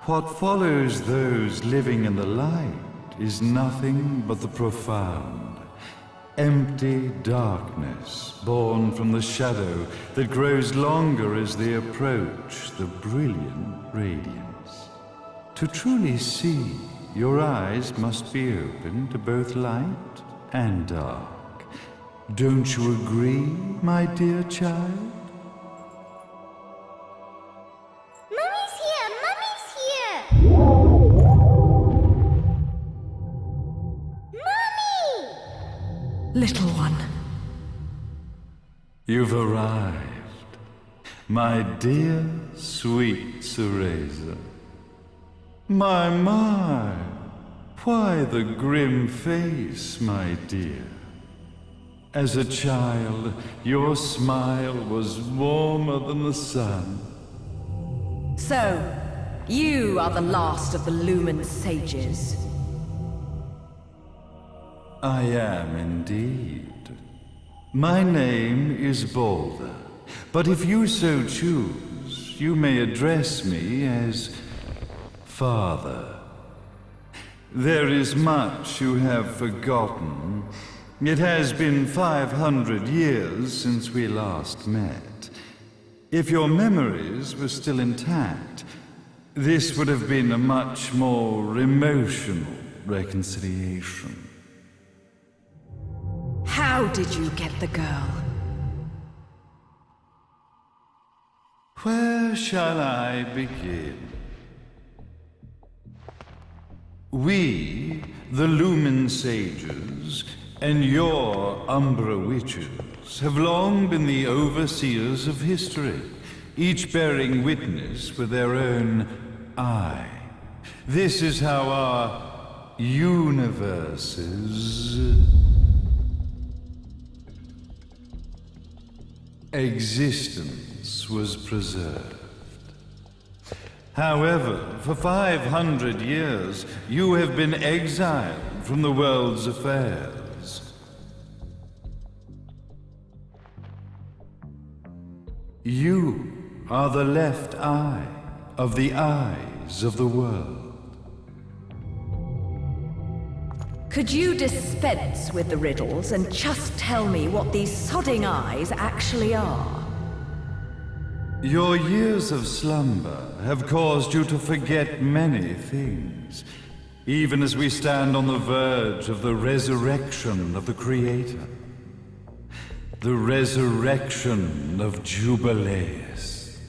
What follows those living in the light is nothing but the profound, empty darkness born from the shadow that grows longer as they approach the brilliant radiance. To truly see, your eyes must be open to both light and dark. Don't you agree, my dear child? Mummy's here! Mummy's here! Mummy! Little one. You've arrived, my dear, sweet Cereza. My, why the grim face, my dear? As a child, your smile was warmer than the sun. So, you are the last of the Lumen sages. I am indeed. My name is Balder, but if you so choose, you may address me as Father. There is much you have forgotten. It has been 500 years since we last met. If your memories were still intact, this would have been a much more emotional reconciliation. How did you get the girl? Where shall I begin? We, the Lumen sages, and your Umbra witches have long been the overseers of history, each bearing witness with their own eye. This is how our universe's existence was preserved. However, for 500 years, you have been exiled from the world's affairs. You are the left eye of the eyes of the world. Could you dispense with the riddles and just tell me what these sodding eyes actually are? Your years of slumber have caused you to forget many things, even as we stand on the verge of the resurrection of the Creator. The resurrection of Jubileus.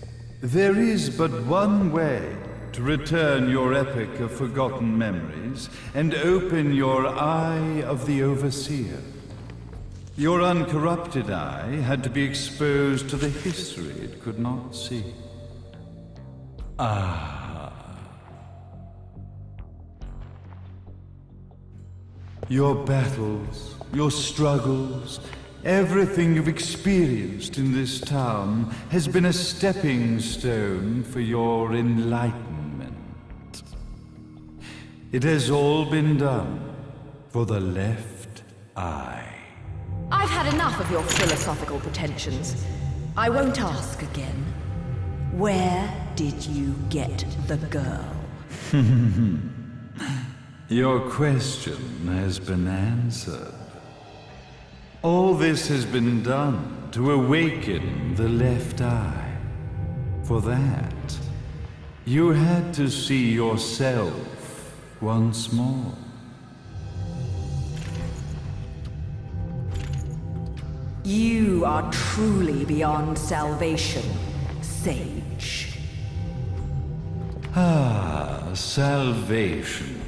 There is but one way to return your epic of forgotten memories and open your eye of the Overseer. Your uncorrupted eye had to be exposed to the history it could not see. Your battles, your struggles, everything you've experienced in this town has been a stepping stone for your enlightenment. It has all been done for the left eye. I've had enough of your philosophical pretensions. I won't ask again. Where did you get the girl? Your question has been answered. All this has been done to awaken the left eye. For that, you had to see yourself once more. You are truly beyond salvation, sage. Salvation.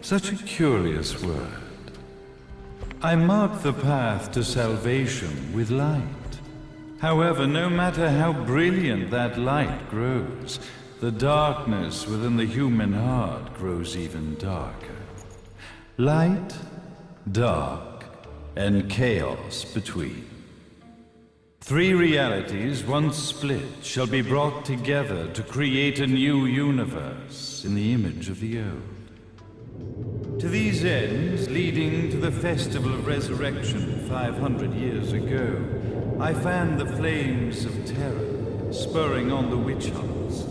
Such a curious word. I mark the path to salvation with light. However, no matter how brilliant that light grows, the darkness within the human heart grows even darker. Light, dark, and chaos between. Three realities, once split, shall be brought together to create a new universe in the image of the old. To these ends, leading to the Festival of Resurrection 500 years ago, I fanned the flames of terror, spurring on the witch hunts.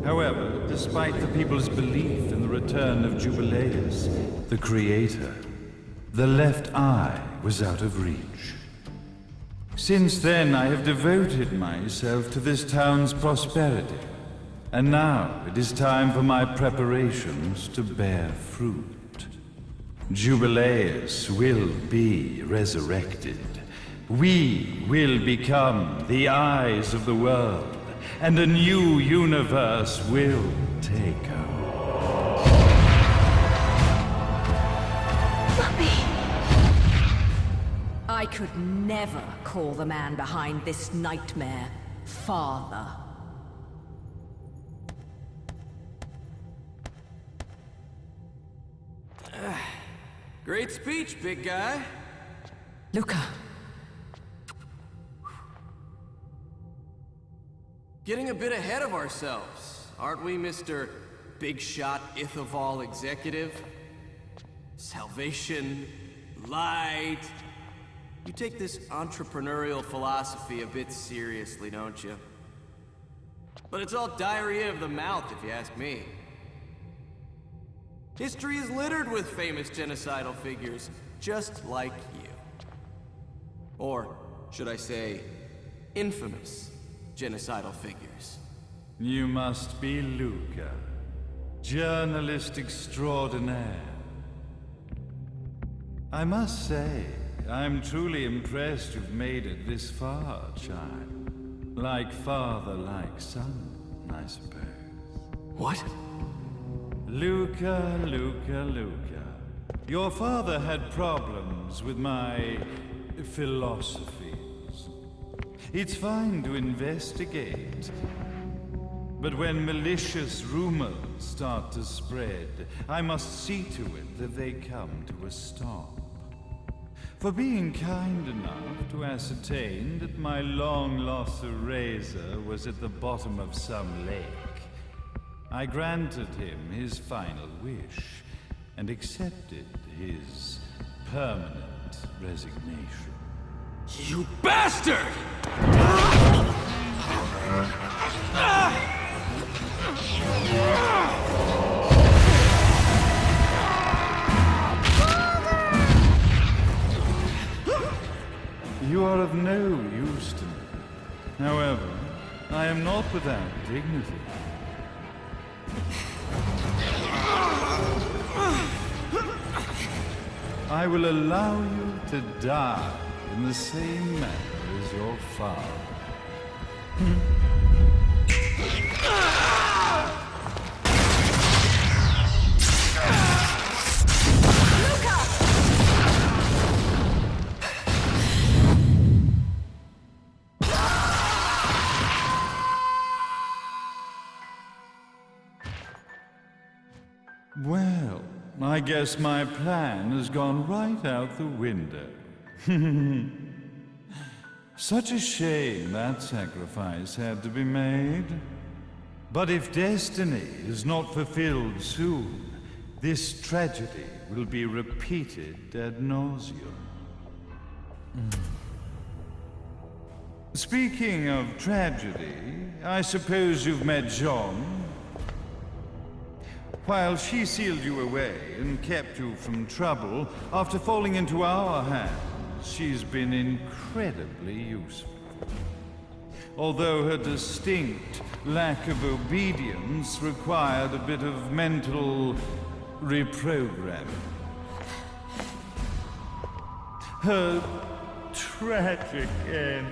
However, despite the people's belief in the return of Jubileus, the creator, the left eye was out of reach. Since then, I have devoted myself to this town's prosperity. And now it is time for my preparations to bear fruit. Jubileus will be resurrected. We will become the eyes of the world, and a new universe will take over. Mummy! I could never call the man behind this nightmare father. Great speech, big guy. Luca. Getting a bit ahead of ourselves, aren't we, Mr. Big Shot Ithaval Executive? Salvation, light. You take this entrepreneurial philosophy a bit seriously, don't you? But it's all diarrhea of the mouth, if you ask me. History is littered with famous genocidal figures, just like you. Or, should I say, infamous genocidal figures. You must be Luca, journalist extraordinaire. I must say, I'm truly impressed you've made it this far, child. Like father, like son, I suppose. What? Luca, Luca, Luca. Your father had problems with my philosophies. It's fine to investigate, but when malicious rumors start to spread, I must see to it that they come to a stop. For being kind enough to ascertain that my long-lost eraser was at the bottom of some lake, I granted him his final wish and accepted his permanent resignation. You bastard! You are of no use to me. However, I am not without dignity. I will allow you to die in the same manner as your father. Well, I guess my plan has gone right out the window. Such a shame that sacrifice had to be made. But if destiny is not fulfilled soon, this tragedy will be repeated ad nauseum. Speaking of tragedy, I suppose you've met Jean. While she sealed you away and kept you from trouble, after falling into our hands, she's been incredibly useful. Although her distinct lack of obedience required a bit of mental reprogramming. Her tragic end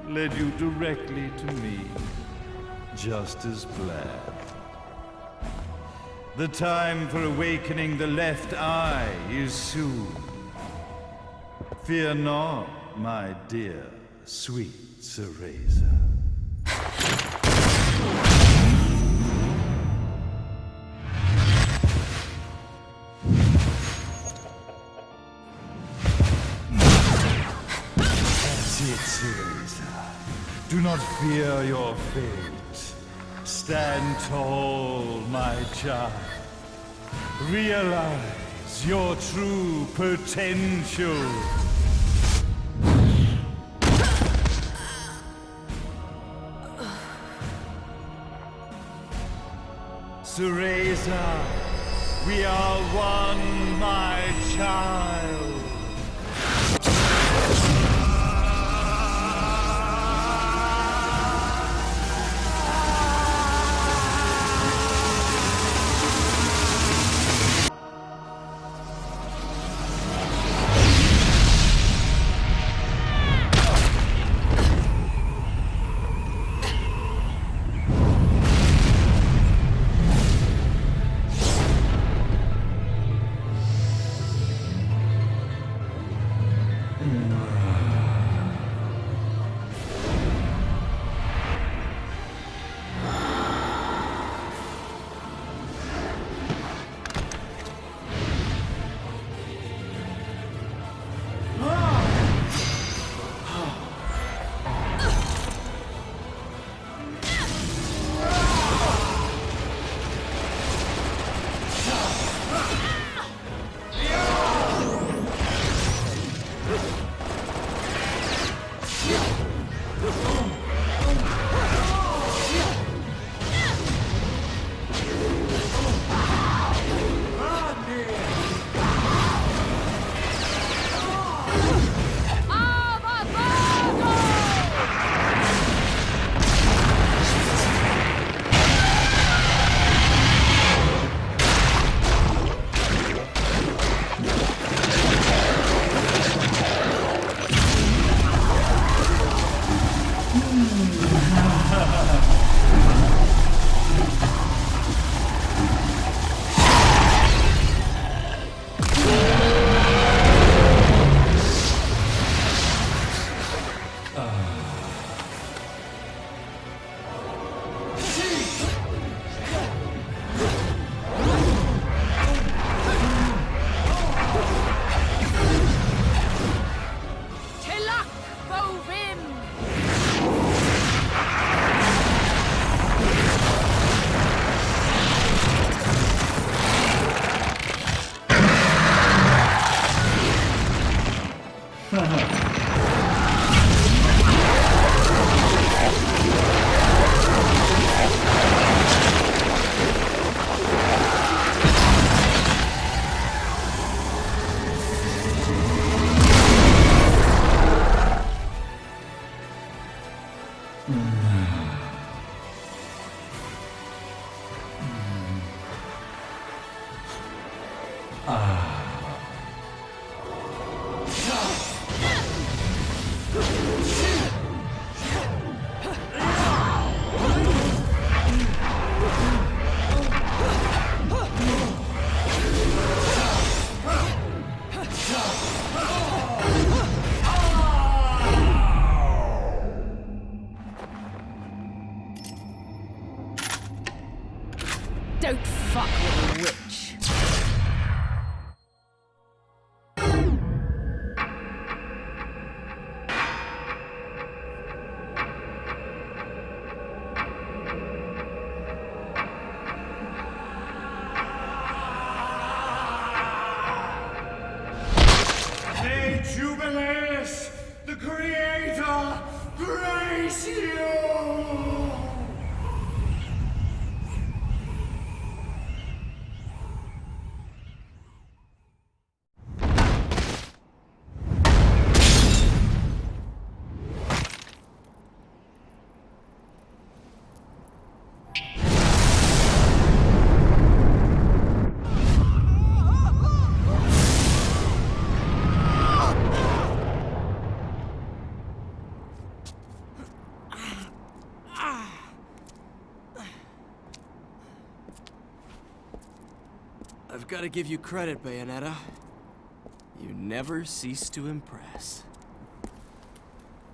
led you directly to me, just as planned. The time for awakening the left eye is soon. Fear not, my dear, sweet Cereza. That's it, Cereza. Do not fear your fate. Stand tall, my child. Realize your true potential. Cereza, we are one, my child. Don't fuck with a witch. May Jubileus, the Creator, grace you! I've got to give you credit, Bayonetta. You never cease to impress.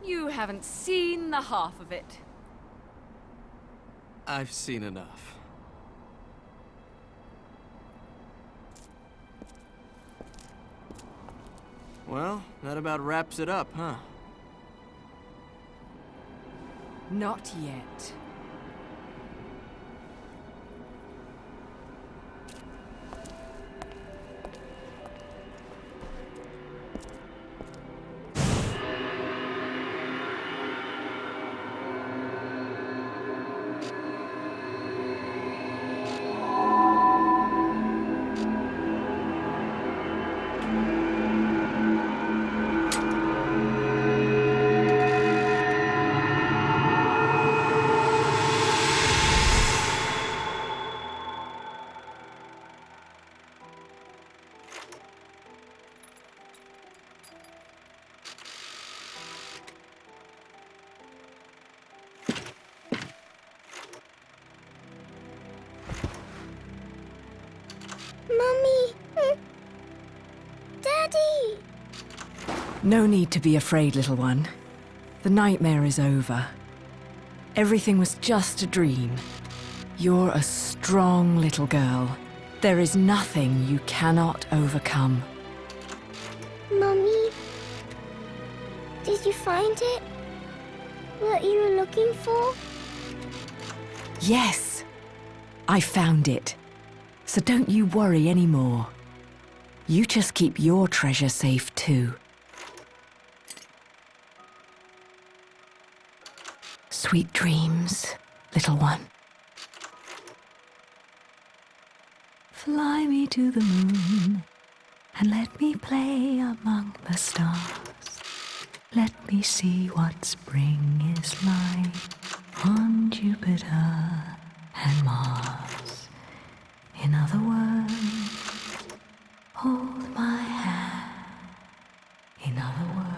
You haven't seen the half of it. I've seen enough. Well, that about wraps it up, huh? Not yet. No need to be afraid, little one. The nightmare is over. Everything was just a dream. You're a strong little girl. There is nothing you cannot overcome. Mummy, did you find it? What you were looking for? Yes, I found it. So don't you worry anymore. You just keep your treasure safe too. Sweet dreams, little one. Fly me to the moon and let me play among the stars. Let me see what spring is like on Jupiter and Mars. In other words, hold my hand. In other words.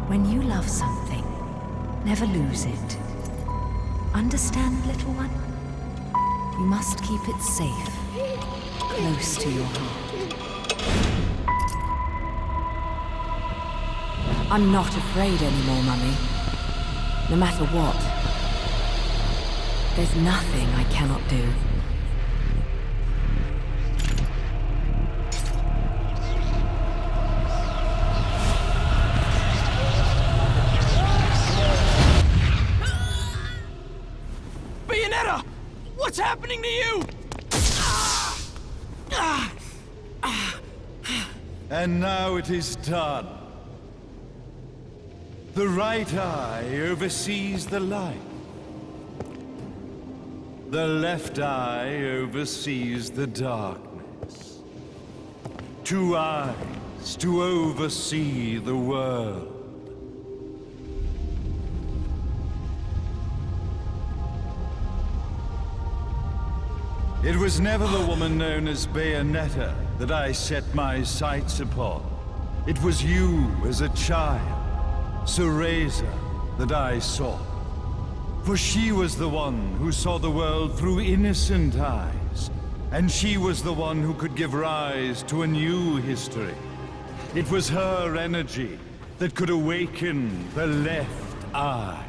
When you love something, never lose it. Understand, little one? You must keep it safe, close to your heart. I'm not afraid anymore, Mummy. No matter what. There's nothing I cannot do. Bayonetta! What's happening to you? And now it is done. The right eye oversees the light. The left eye oversees the darkness. 2 eyes to oversee the world. It was never the woman known as Bayonetta that I set my sights upon. It was you as a child, Cereza, that I sought. For she was the one who saw the world through innocent eyes, and she was the one who could give rise to a new history. It was her energy that could awaken the left eye.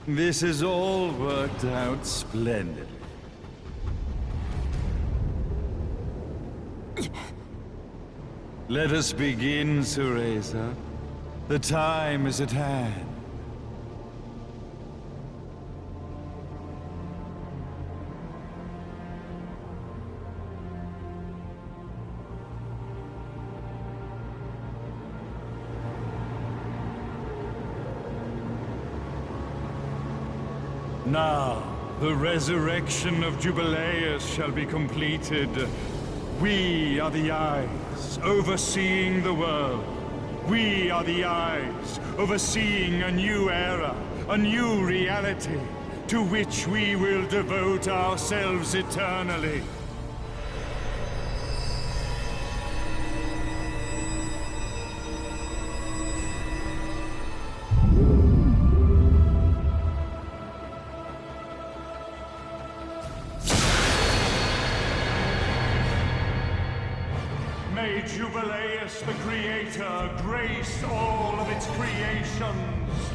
This has all worked out splendidly. Let us begin, Cereza. The time is at hand. Now, the resurrection of Jubileus shall be completed. We are the eyes, overseeing the world. We are the eyes, overseeing a new era, a new reality, to which we will devote ourselves eternally. May Jubileus the Creator grace all of its creations.